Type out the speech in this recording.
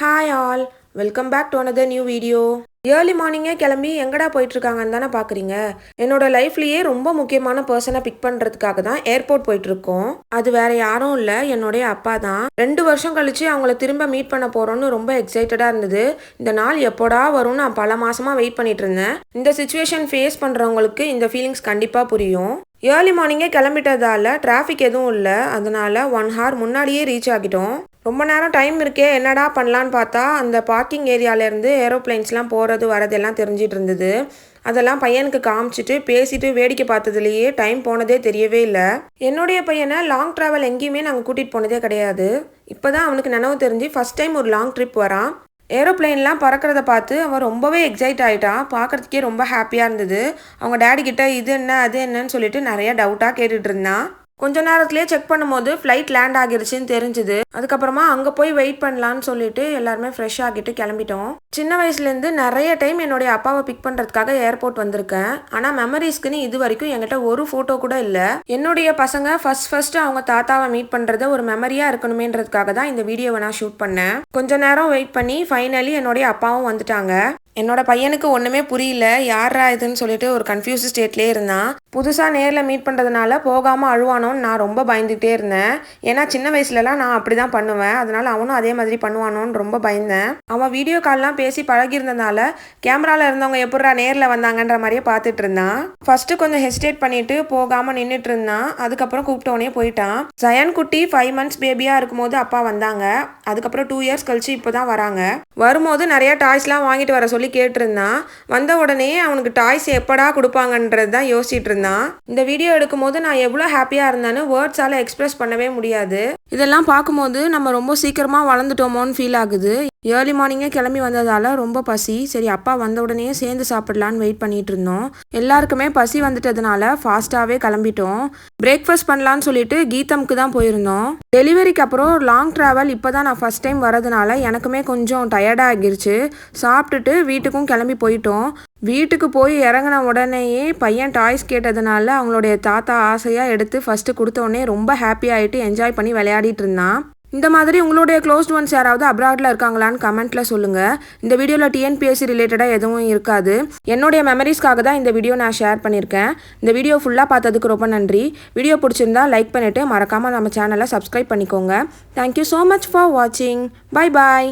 Hi all, welcome back to another new video. Early மார்னிங்கே கிளம்பி எங்கடா போயிட்டுருக்காங்கன்னு தானே பார்க்குறீங்க. என்னோட லைஃப்லேயே ரொம்ப முக்கியமான பர்சனை பிக் பண்ணுறதுக்காக தான் ஏர்போர்ட் போயிட்டுருக்கோம். அது வேற யாரும் இல்லை, என்னுடைய அப்பா தான். 2 வருஷம் கழிச்சு அவங்கள திரும்ப மீட் பண்ண போகிறோன்னு ரொம்ப எக்ஸைட்டடாக இருந்தது. இந்த நாள் எப்போடா வரும்னு நான் பல மாசமாக வெயிட் பண்ணிட்டு இருந்தேன். இந்த சுச்சுவேஷன் ஃபேஸ் பண்ணுறவங்களுக்கு இந்த ஃபீலிங்ஸ் கண்டிப்பாக புரியும். ஏர்லி மார்னிங்கே கிளம்பிட்டதால டிராஃபிக் எதுவும் இல்லை, அதனால 1 hour முன்னாடியே ரீச் ஆகிட்டோம். ரொம்ப நேரம் டைம் இருக்கே, என்னடா பண்ணலான்னு பார்த்தா அந்த பார்க்கிங் ஏரியாவிலேருந்து ஏரோப்ளைன்ஸ்லாம் போகிறது வரதெல்லாம் தெரிஞ்சிட்டு இருந்தது. அதெல்லாம் பையனுக்கு காமிச்சிட்டு பேசிட்டு வேடிக்கை பார்த்ததுலேயே டைம் போனதே தெரியவே இல்லை. என்னுடைய பையனை லாங் ட்ராவல் எங்கேயுமே நாங்கள் கூட்டிகிட்டு போனதே கிடையாது. இப்போ தான் அவனுக்கு நினைவு தெரிஞ்சு ஃபஸ்ட் டைம் ஒரு லாங் ட்ரிப் வரான். ஏரோப்ளைன்லாம் பறக்கிறத பார்த்து அவன் ரொம்பவே எக்ஸைட் ஆகிட்டான். பார்க்குறதுக்கே ரொம்ப ஹாப்பியாக இருந்தது. அவங்க டேடி கிட்ட இது என்ன அது என்னன்னு சொல்லிட்டு நிறைய டவுட்டாக கேட்டுட்டு இருந்தான். கொஞ்ச நேரத்துலேயே செக் பண்ணும்போது ஃப்ளைட் லேண்ட் ஆகிருச்சுன்னு தெரிஞ்சுது. அதுக்கப்புறமா அங்கே போய் வெயிட் பண்ணலான்னு சொல்லிட்டு எல்லாருமே ஃப்ரெஷ் ஆகிட்டு கிளம்பிட்டோம். சின்ன வயசுலேருந்து நிறைய டைம் என்னுடைய அப்பாவை பிக் பண்ணுறதுக்காக ஏர்போர்ட் வந்திருக்கேன். ஆனால் மெமரிஸ்க்குன்னு இது வரைக்கும் என்கிட்ட ஒரு ஃபோட்டோ கூட இல்லை. என்னுடைய பசங்க ஃபர்ஸ்ட் அவங்க தாத்தாவை மீட் பண்ணுறத ஒரு மெமரியாக இருக்கணுமேன்றதுக்காக தான் இந்த வீடியோவை நான் ஷூட் பண்ணேன். கொஞ்ச நேரம் வெயிட் பண்ணி ஃபைனலி என்னுடைய அப்பாவும் வந்துட்டாங்க. என்னோட பையனுக்கு ஒன்றுமே புரியல, யாரா இதுன்னு சொல்லிட்டு ஒரு கன்ஃபியூஸ் ஸ்டேட்லேயே இருந்தான். புதுசாக நேரில் மீட் பண்ணுறதுனால போகாமல் அழுவானோன்னு நான் ரொம்ப பயந்துகிட்டே இருந்தேன். ஏன்னா சின்ன வயசுலலாம் நான் அப்படி தான் பண்ணுவேன், அதனால அவனும் அதே மாதிரி பண்ணுவானோன்னு ரொம்ப பயந்தேன். அவன் வீடியோ கால்லாம் பேசி பழகிருந்ததுனால கேமராவில் இருந்தவங்க எப்படா நேரில் வந்தாங்கன்ற மாதிரியே பார்த்துட்டு இருந்தான். ஃபர்ஸ்ட்டு கொஞ்சம் ஹெசிடேட் பண்ணிட்டு போகாமல் நின்றுட்டு இருந்தான். அதுக்கப்புறம் கூப்பிட்டோன்னே போயிட்டான். ஜயன் குட்டி 5 months பேபியாக இருக்கும்போது அப்பா வந்தாங்க. அதுக்கப்புறம் 2 years கழிச்சு இப்போ தான் வராங்க. வரும்போது நிறைய டாய்ஸ்லாம் வாங்கிட்டு வர சொல்லி கேட்டிருந்தான். வந்த உடனே அவனுக்கு டாய்ஸ் எப்படா கொடுப்பாங்கன்றது தான் யோசிச்சுட்டு இருந்தான். இந்த வீடியோ எடுக்கும்போது நான் எவ்வளோ ஹாப்பியாக இருந்தேன்னு வேர்ட்ஸால் எக்ஸ்பிரஸ் பண்ணவே முடியாது. இதெல்லாம் பார்க்கும்போது நம்ம ரொம்ப சீக்கிரமாக வளர்ந்துட்டோமோன்னு ஃபீல் ஆகுது. ஏர்லி மார்னிங்கே கிளம்பி வந்ததால் ரொம்ப பசி. சரி அப்பா வந்த உடனே சேர்ந்து சாப்பிடலான்னு வெயிட் பண்ணிட்டு இருந்தோம். எல்லாருக்குமே பசி வந்துட்டதுனால ஃபாஸ்ட்டாகவே கிளம்பிட்டோம். பிரேக்ஃபாஸ்ட் பண்ணலான்னு சொல்லிட்டு கீதம்க்கு தான் போயிருந்தோம். டெலிவரிக்கு அப்புறம் லாங் ட்ராவல் இப்போ தான் நான் ஃபஸ்ட் டைம் வரதுனால எனக்குமே கொஞ்சம் டயர்டாக ஆகிருச்சு. சாப்பிட்டுட்டு வீட்டுக்கும் கிளம்பி போயிட்டோம். வீட்டுக்கு போய் இறங்கின உடனேயே பையன் டாய்ஸ் கேட்டதுனால அவங்களுடைய தாத்தா ஆசையாக எடுத்து ஃபஸ்ட்டு கொடுத்தோடனே ரொம்ப ஹாப்பி ஆகிட்டு என்ஜாய் பண்ணி விளையாடிட்டு இருந்தான். இந்த மாதிரி உங்களுடைய க்ளோஸ்ட் ஒன்ஸ் யாராவது அப்ராடில் இருக்காங்களான்னு கமெண்ட்டில் சொல்லுங்கள். இந்த வீடியோவில் டிஎன்பிஎஸ்சி ரிலேட்டடாக எதுவும் இருக்காது. என்னுடைய மெமரிஸ்க்காக தான் இந்த வீடியோ நான் ஷேர் பண்ணியிருக்கேன். இந்த வீடியோ ஃபுல்லாக பார்த்ததுக்கு ரொம்ப நன்றி. வீடியோ பிடிச்சிருந்தா லைக் பண்ணிவிட்டு மறக்காமல் நம்ம சேனலை சப்ஸ்கிரைப் பண்ணிக்கோங்க. தேங்க்யூ ஸோ மச் ஃபார் வாட்சிங். Bye bye.